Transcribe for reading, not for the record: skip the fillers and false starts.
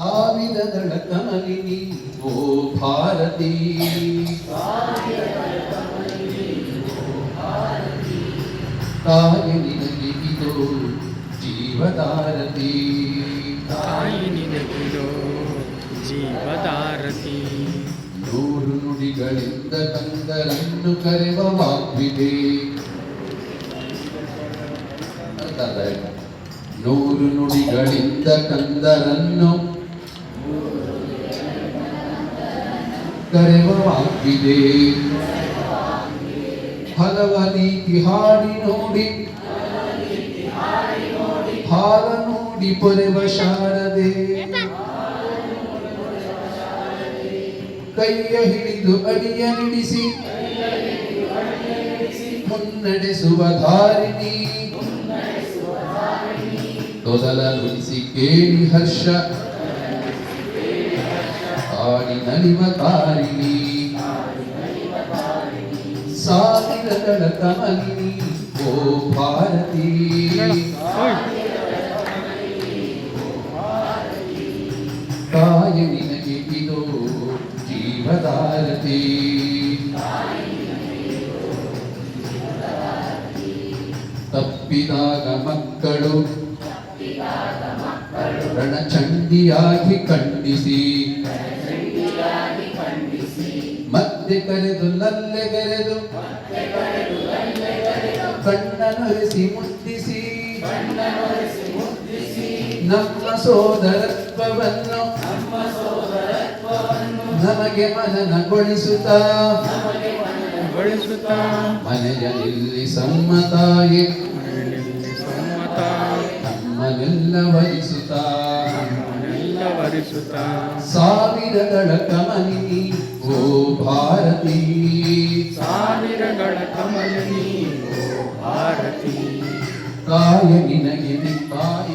ಸಾವಿರದಳ ಕಮಲಿನಿ ಓ ಭಾರತಿ ತಾಯಿ ನಿನಗೆ ಇದು ಜೀವದಾರತಿ ತಾಯಿ ನಿನಗಿದೋ ಜೀವದಾರತಿ ನೂರು ನುಡಿಗಳಿಂದ ಕಂದರನ್ನು ಕರೆವ ವಾಗ್ವಿದೆ ನೂರು ನುಡಿಗಳಿಂದ ಕಂದರನ್ನು ಕರೆವ ವಾಗ್ವಿದೆ ಹಲವ ರೀತಿ ಹಾಡಿ ನೋಡಿ ಹಾಲ ನೋಡಿ ಪೊರೆವ ಶಾರದೆ ಕೈಯ ಹಿಡಿದು ಅಡಿಯ ನಿಡಿಸಿ ಮುನ್ನಡೆಸುವ ಧಾರಿಣಿ ತೊದಲ ನುಡಿಸಿ ಕೇಳಿ ಹರ್ಷ ಆಡಿ ನಲಿವ ತಾರಿಣಿ ಸಾವಿರಗಳ ಕಮಲಿನಿ ಓ ಭಾರತಿ ತಾಯ ನಿನಗೆ ಇದು ಜೀವದಾರತಿ ತಪ್ಪಿದಾಗ ಮಕ್ಕಳು ರಣಚಂಡಿಯಾಗಿ ಖಂಡಿಸಿ ಮತ್ತೆ ಕರೆದು ನಲ್ಲೆಗೆರೆದು ಕಣ್ಣನೊರೆಸಿ ಮುದ್ದಿಸಿ ನಮ್ಮ ಸೋದರತ್ವವನ್ನು ನಮಗೆ ಮನನಗೊಳಿಸುತ್ತಾ ಮನೆಯಲ್ಲಿ ಸಮ್ಮತಾಯೇ ನಮ್ಮನ್ನೆಲ್ಲ ವರಿಸುತ್ತಾ ಸಾವಿರಗಳ ಕಮಲಿನಿ ಓ ಭಾರತಿ ಸಾವಿರಗಳ ಕಮಲಿನಿ ಓ ಭಾರತಿ ತಾಯ ನಿನಗೆ ತಾಯಿ